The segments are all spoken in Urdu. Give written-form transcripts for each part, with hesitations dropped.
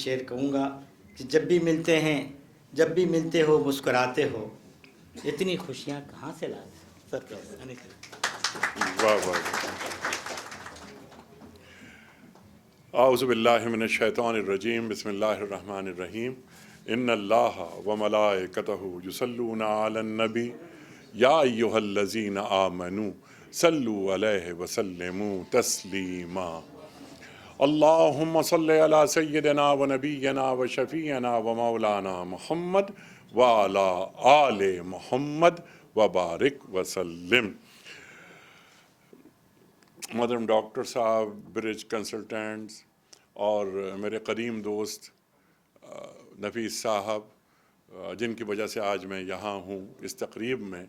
شعر کہوں گا کہ جب بھی ملتے ہیں، جب بھی ملتے ہو مسکراتے ہو، اتنی خوشیاں کہاں سے لاتے؟ سب واہ واہ. اعوذ باللہ من الشیطان الرجیم. بسم اللہ الرحمن الرحیم. ان اللہ وملائکتہ یصلون علی النبی یا ایہا الذین آمنوا صلوا علیہ وسلموا تسلیما. اللہم صلی علی سیدنا و نبینا و شفیعنا و مولانا محمد وعلی آل محمد وبارک وسلم. محترم ڈاکٹر صاحب، برج کنسلٹنٹس اور میرے قدیم دوست نفیس صاحب، جن کی وجہ سے آج میں یہاں ہوں اس تقریب میں،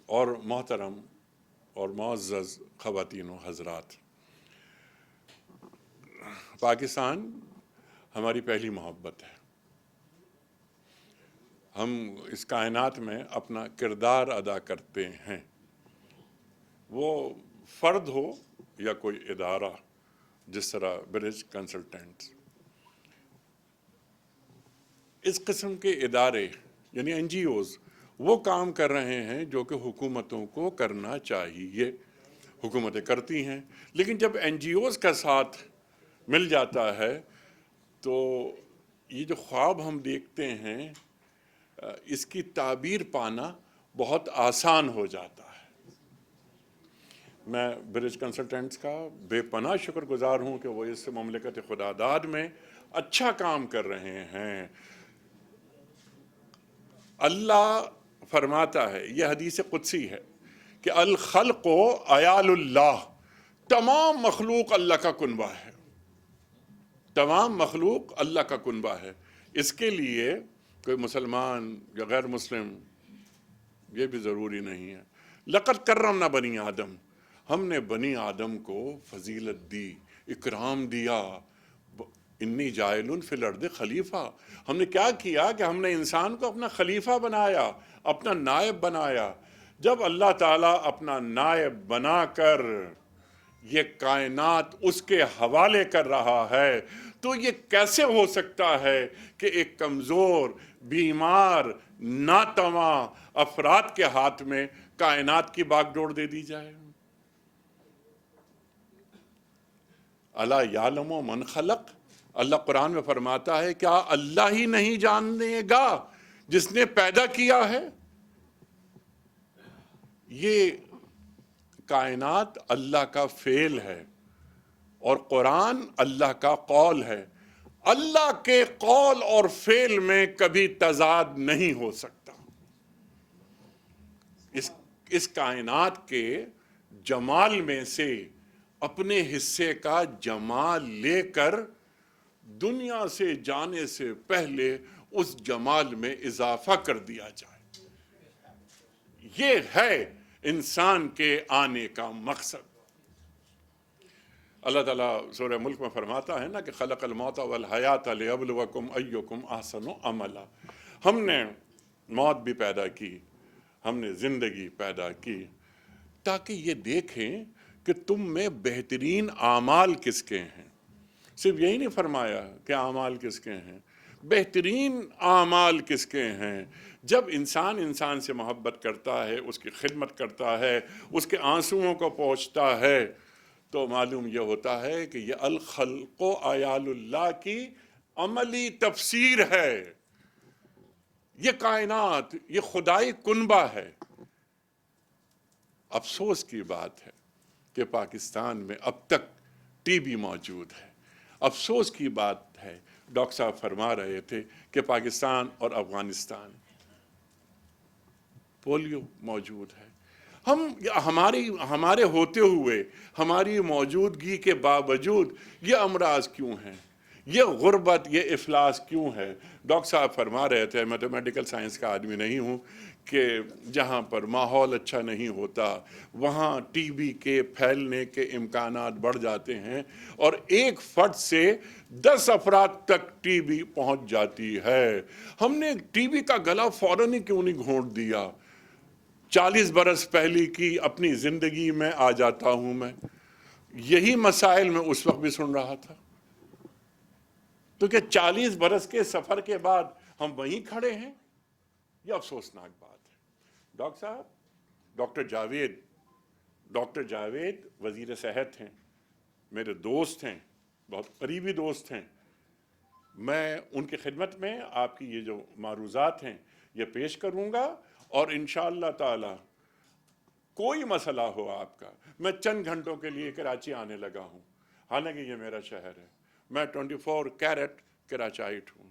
اور محترم اور معزز خواتین و حضرات، پاکستان ہماری پہلی محبت ہے. ہم اس کائنات میں اپنا کردار ادا کرتے ہیں، وہ فرد ہو یا کوئی ادارہ. جس طرح برج کنسلٹنٹس، اس قسم کے ادارے یعنی این جی اوز وہ کام کر رہے ہیں جو کہ حکومتوں کو کرنا چاہیے. حکومتیں کرتی ہیں، لیکن جب این جی اوز کا ساتھ مل جاتا ہے تو یہ جو خواب ہم دیکھتے ہیں اس کی تعبیر پانا بہت آسان ہو جاتا ہے. میں برج کنسلٹنٹس کا بے پناہ شکر گزار ہوں کہ وہ اس مملکت خدا داد میں اچھا کام کر رہے ہیں. اللہ فرماتا ہے، یہ حدیث قدسی ہے کہ الخلق عیال اللہ، تمام مخلوق اللہ کا کنبہ ہے. تمام مخلوق اللہ کا کنبہ ہے. اس کے لیے کوئی مسلمان یا غیر مسلم یہ بھی ضروری نہیں ہے. لقد کرمنا بنی آدم، ہم نے بنی آدم کو فضیلت دی، اکرام دیا. انی جاعل فی الارض خلیفہ. ہم نے کیا کیا کہ ہم نے انسان کو اپنا خلیفہ بنایا، اپنا نائب بنایا. جب اللہ تعالیٰ اپنا نائب بنا کر یہ کائنات اس کے حوالے کر رہا ہے تو یہ کیسے ہو سکتا ہے کہ ایک کمزور، بیمار، ناتواں افراد کے ہاتھ میں کائنات کی باغ ڈور دے دی جائے؟ الا یعلم من خلق. اللہ قرآن میں فرماتا ہے کیا اللہ ہی نہیں جاننے گا جس نے پیدا کیا ہے؟ یہ کائنات اللہ کا فعل ہے اور قرآن اللہ کا قول ہے. اللہ کے قول اور فعل میں کبھی تضاد نہیں ہو سکتا. اس کائنات کے جمال میں سے اپنے حصے کا جمال لے کر دنیا سے جانے سے پہلے اس جمال میں اضافہ کر دیا جائے. یہ ہے انسان کے آنے کا مقصد. اللہ تعالیٰ سورہ ملک میں فرماتا ہے نا کہ خلق الموت والحیات لیبلوکم ایکم احسن عملا. ہم نے موت بھی پیدا کی، ہم نے زندگی پیدا کی تاکہ یہ دیکھیں کہ تم میں بہترین اعمال کس کے ہیں. صرف یہی نہیں فرمایا کہ اعمال کس کے ہیں، بہترین اعمال کس کے ہیں. جب انسان سے محبت کرتا ہے، اس کی خدمت کرتا ہے، اس کے آنسوؤں کو پہنچتا ہے، تو معلوم یہ ہوتا ہے کہ یہ الخلق عیال اللہ کی عملی تفسیر ہے. یہ کائنات، یہ خدائی کنبہ ہے. افسوس کی بات ہے کہ پاکستان میں اب تک ٹی بی موجود ہے. افسوس کی بات ہے، ڈاکٹر صاحب فرما رہے تھے کہ پاکستان اور افغانستان پولیو موجود ہے. ہمارے ہوتے ہوئے، ہماری موجودگی کے باوجود یہ امراض کیوں ہیں؟ یہ غربت، یہ افلاس کیوں ہے؟ ڈاکٹر صاحب فرما رہے تھے، میں تو میڈیکل سائنس کا آدمی نہیں ہوں، کہ جہاں پر ماحول اچھا نہیں ہوتا وہاں ٹی بی کے پھیلنے کے امکانات بڑھ جاتے ہیں، اور ایک فرد سے 10 افراد تک ٹی بی پہنچ جاتی ہے. ہم نے ٹی بی کا گلا فوراً ہی کیوں نہیں گھونٹ دیا؟ 40 برس پہلی کی اپنی زندگی میں آ جاتا ہوں میں، یہی مسائل میں اس وقت بھی سن رہا تھا. تو کیا 40 برس کے سفر کے بعد ہم وہیں کھڑے ہیں؟ یہ افسوسناک بات ہے۔ ڈاکٹر صاحب، ڈاکٹر جاوید وزیر صحت ہیں، میرے دوست ہیں، بہت قریبی دوست ہیں۔ میں ان کی خدمت میں آپ کی یہ جو معروضات ہیں یہ پیش کروں گا، اور انشاءاللہ تعالی کوئی مسئلہ ہو آپ کا، میں چند گھنٹوں کے لیے کراچی آنے لگا ہوں، حالانکہ یہ میرا شہر ہے، میں 24 کیرٹ کراچائٹ ہوں،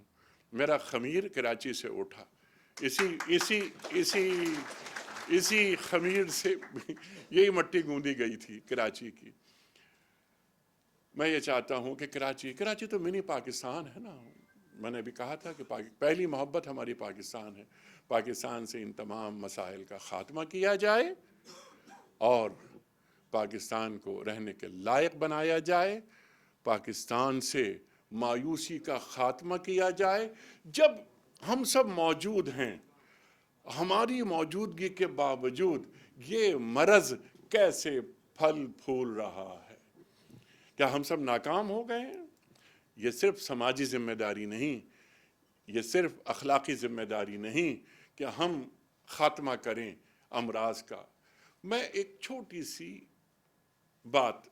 میرا خمیر کراچی سے اٹھا، اسی خمیر سے یہی مٹی گوندی گئی تھی کراچی کی۔ میں یہ چاہتا ہوں کہ کراچی تو منی پاکستان ہے نا۔ میں نے بھی کہا تھا کہ پہلی محبت ہماری پاکستان ہے، پاکستان سے ان تمام مسائل کا خاتمہ کیا جائے اور پاکستان کو رہنے کے لائق بنایا جائے، پاکستان سے مایوسی کا خاتمہ کیا جائے۔ جب ہم سب موجود ہیں، ہماری موجودگی کے باوجود یہ مرض کیسے پھل پھول رہا ہے؟ کیا ہم سب ناکام ہو گئے ہیں؟ یہ صرف سماجی ذمہ داری نہیں، یہ صرف اخلاقی ذمہ داری نہیں کہ ہم خاتمہ کریں امراض کا۔ میں ایک چھوٹی سی بات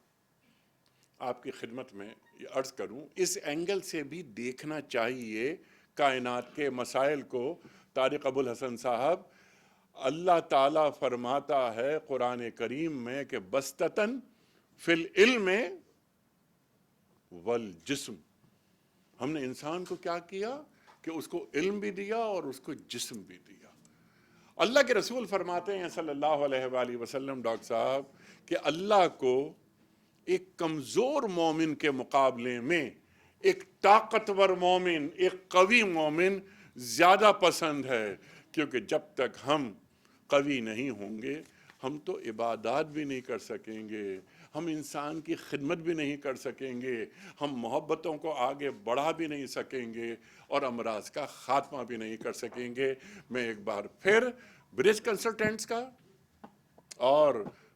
آپ کی خدمت میں عرض کروں، اس اینگل سے بھی دیکھنا چاہیے کائنات کے مسائل کو۔ طارق ابو الحسن صاحب، اللہ تعالیٰ فرماتا ہے قرآن کریم میں کہ بستتاً فی العلم والجسم، ہم نے انسان کو کیا کیا کہ اس کو علم بھی دیا اور اس کو جسم بھی دیا۔ اللہ کے رسول فرماتے ہیں صلی اللہ علیہ وآلہ وسلم، ڈاکٹر صاحب، کہ اللہ کو ایک کمزور مومن کے مقابلے میں ایک طاقتور مومن، ایک قوی مومن زیادہ پسند ہے، کیونکہ جب تک ہم قوی نہیں ہوں گے ہم تو عبادات بھی نہیں کر سکیں گے، ہم انسان کی خدمت بھی نہیں کر سکیں گے، ہم محبتوں کو آگے بڑھا بھی نہیں سکیں گے، اور امراض کا خاتمہ بھی نہیں کر سکیں گے۔ میں ایک بار پھر برج کنسلٹنٹس کا اور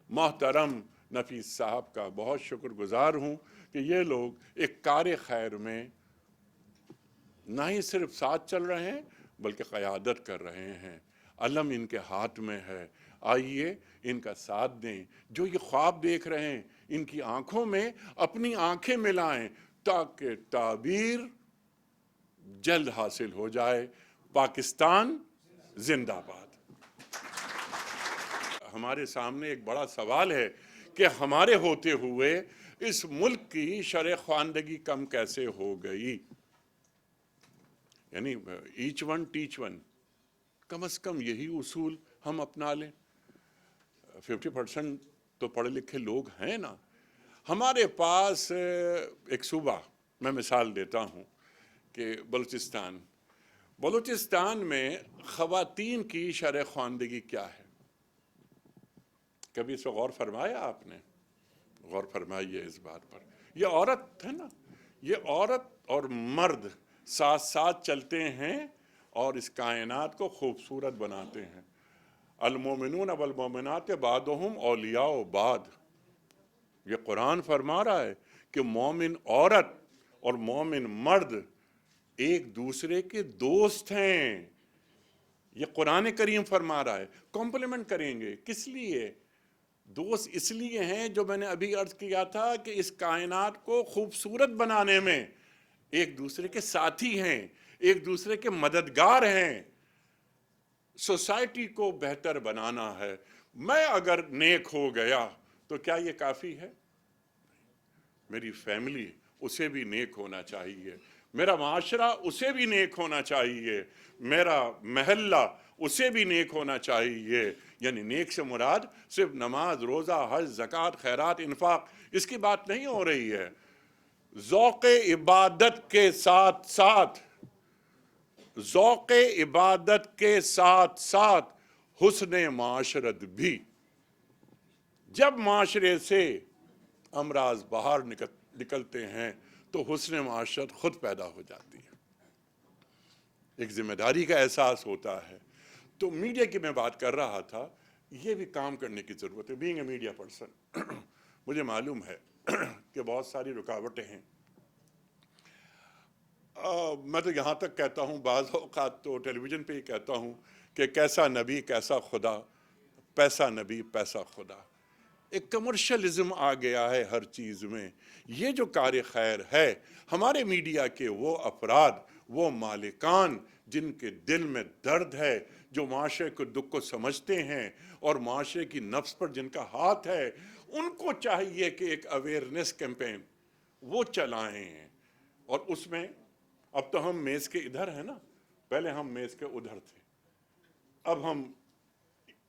محترم نفیس صاحب کا بہت شکر گزار ہوں کہ یہ لوگ ایک کار خیر میں نہ ہی صرف ساتھ چل رہے ہیں بلکہ قیادت کر رہے ہیں۔ علم ان کے ہاتھ میں ہے، آئیے ان کا ساتھ دیں۔ جو یہ خواب دیکھ رہے ہیں ان کی آنکھوں میں اپنی آنکھیں ملائیں تاکہ تعبیر جلد حاصل ہو جائے۔ پاکستان زندہ باد۔ ہمارے سامنے ایک بڑا سوال ہے کہ ہمارے ہوتے ہوئے اس ملک کی شرح خواندگی کم کیسے ہو گئی؟ یعنی ایچ ون ٹیچ ون، کم از کم یہی اصول ہم اپنا لیں۔ 50% تو پڑھے لکھے لوگ ہیں نا۔ ہمارے پاس ایک صوبہ، میں مثال دیتا ہوں کہ بلوچستان میں خواتین کی شرح خواندگی کیا ہے؟ کبھی اس پہ غور فرمایا آپ نے؟ غور فرمائیے اس بات پر۔ یہ عورت ہے نا، یہ عورت اور مرد ساتھ ساتھ چلتے ہیں اور اس کائنات کو خوبصورت بناتے ہیں۔ المومنون والمومنات بعضهم اولیاء بعض، یہ قرآن فرما رہا ہے کہ مومن عورت اور مومن مرد ایک دوسرے کے دوست ہیں۔ یہ قرآن کریم فرما رہا ہے۔ کمپلیمنٹ کریں گے کس لیے؟ دوست اس لیے ہیں جو میں نے ابھی عرض کیا تھا کہ اس کائنات کو خوبصورت بنانے میں ایک دوسرے کے ساتھی ہیں، ایک دوسرے کے مددگار ہیں۔ سوسائٹی کو بہتر بنانا ہے۔ میں اگر نیک ہو گیا تو کیا یہ کافی ہے؟ میری فیملی، اسے بھی نیک ہونا چاہیے، میرا معاشرہ اسے بھی نیک ہونا چاہیے، میرا محلہ اسے بھی نیک ہونا چاہیے۔ یعنی نیک سے مراد صرف نماز، روزہ، حج، زکوٰۃ، خیرات، انفاق، اس کی بات نہیں ہو رہی ہے۔ ذوق عبادت کے ساتھ ساتھ حسن معاشرت بھی۔ جب معاشرے سے امراض باہر نکلتے ہیں تو حسن معاشرت خود پیدا ہو جاتی ہے، ایک ذمہ داری کا احساس ہوتا ہے۔ تو میڈیا کی میں بات کر رہا تھا، یہ بھی کام کرنے کی ضرورت ہے۔ بینگ اے میڈیا پرسن، مجھے معلوم ہے کہ بہت ساری رکاوٹیں ہیں۔ میں تو یہاں تک کہتا ہوں، بعض اوقات تو ٹیلی ویژن پہ ہی کہتا ہوں کہ کیسا نبی کیسا خدا، پیسہ نبی پیسہ خدا۔ ایک کمرشلزم آ گیا ہے ہر چیز میں۔ یہ جو کار خیر ہے، ہمارے میڈیا کے وہ افراد، وہ مالکان جن کے دل میں درد ہے، جو معاشرے کو دکھ کو سمجھتے ہیں اور معاشرے کی نفس پر جن کا ہاتھ ہے، ان کو چاہیے کہ ایک اویئرنیس کیمپین وہ چلائیں۔ اور اس میں اب تو ہم میز کے ادھر ہیں نا، پہلے ہم میز کے ادھر تھے، اب ہم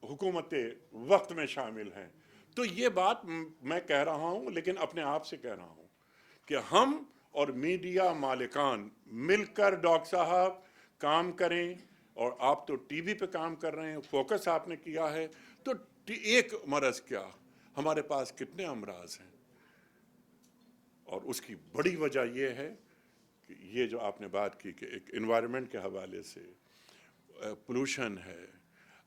حکومت وقت میں شامل ہیں۔ تو یہ بات میں کہہ رہا ہوں، لیکن اپنے آپ سے کہہ رہا ہوں کہ ہم اور میڈیا مالکان مل کر ڈاکٹر صاحب کام کریں۔ اور آپ تو ٹی وی پہ کام کر رہے ہیں، فوکس آپ نے کیا ہے، تو ایک مرض کیا، ہمارے پاس کتنے امراض ہیں۔ اور اس کی بڑی وجہ یہ ہے کہ یہ جو آپ نے بات کی کہ ایک انوائرمنٹ کے حوالے سے پولوشن ہے،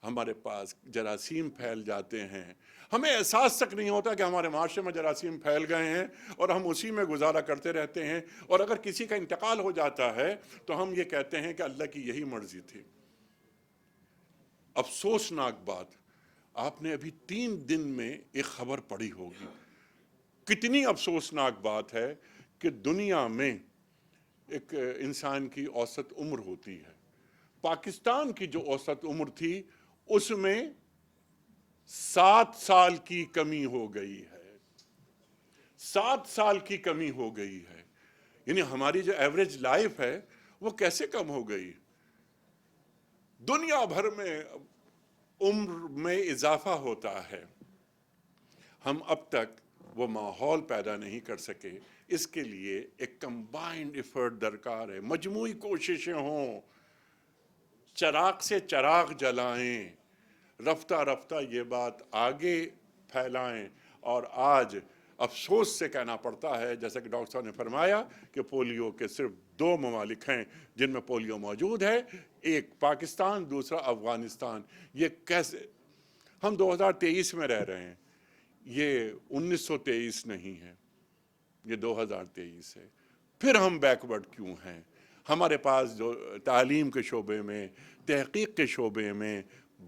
ہمارے پاس جراثیم پھیل جاتے ہیں، ہمیں احساس تک نہیں ہوتا کہ ہمارے معاشرے میں جراثیم پھیل گئے ہیں اور ہم اسی میں گزارا کرتے رہتے ہیں۔ اور اگر کسی کا انتقال ہو جاتا ہے تو ہم یہ کہتے ہیں کہ اللہ کی یہی مرضی تھی۔ افسوسناک بات، آپ نے ابھی 3 دن میں ایک خبر پڑھی ہوگی، کتنی افسوسناک بات ہے کہ دنیا میں ایک انسان کی اوسط عمر ہوتی ہے، پاکستان کی جو اوسط عمر تھی اس میں 7 سال کی کمی ہو گئی ہے، 7 سال کی کمی ہو گئی ہے۔ یعنی ہماری جو ایوریج لائف ہے وہ کیسے کم ہو گئی؟ دنیا بھر میں عمر میں اضافہ ہوتا ہے، ہم اب تک وہ ماحول پیدا نہیں کر سکے۔ اس کے لیے ایک کمبائنڈ ایفرٹ درکار ہے، مجموعی کوششیں ہوں، چراغ سے چراغ جلائیں، رفتہ رفتہ یہ بات آگے پھیلائیں۔ اور آج افسوس سے کہنا پڑتا ہے، جیسا کہ ڈاکٹر صاحب نے فرمایا کہ پولیو کے صرف 2 ممالک ہیں جن میں پولیو موجود ہے، ایک پاکستان، دوسرا افغانستان۔ یہ کیسے؟ ہم 2023 میں رہ رہے ہیں، یہ 1923 نہیں ہے، یہ 2023 ہے۔ پھر ہم بیکورڈ کیوں ہیں؟ ہمارے پاس جو تعلیم کے شعبے میں، تحقیق کے شعبے میں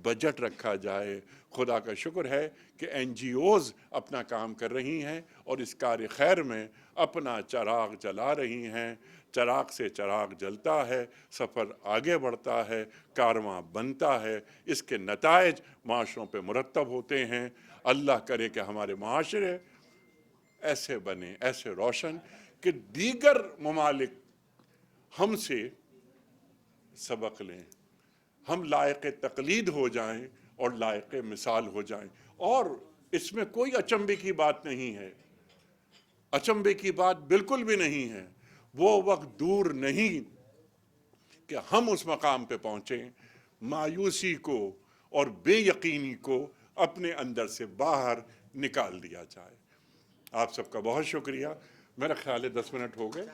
بجٹ رکھا جائے۔ خدا کا شکر ہے کہ این جی اوز اپنا کام کر رہی ہیں اور اس کار خیر میں اپنا چراغ جلا رہی ہیں۔ چراغ سے چراغ جلتا ہے، سفر آگے بڑھتا ہے، کارواں بنتا ہے، اس کے نتائج معاشروں پہ مرتب ہوتے ہیں۔ اللہ کرے کہ ہمارے معاشرے ایسے بنے، ایسے روشن کہ دیگر ممالک ہم سے سبق لیں، ہم لائق تقلید ہو جائیں اور لائق مثال ہو جائیں۔ اور اس میں کوئی اچنبے کی بات نہیں ہے، اچنبے کی بات بالکل بھی نہیں ہے۔ وہ وقت دور نہیں کہ ہم اس مقام پہ پہنچیں، مایوسی کو اور بے یقینی کو اپنے اندر سے باہر نکال دیا جائے۔ آپ سب کا بہت شکریہ۔ میرا خیال ہے 10 منٹ ہو گئے۔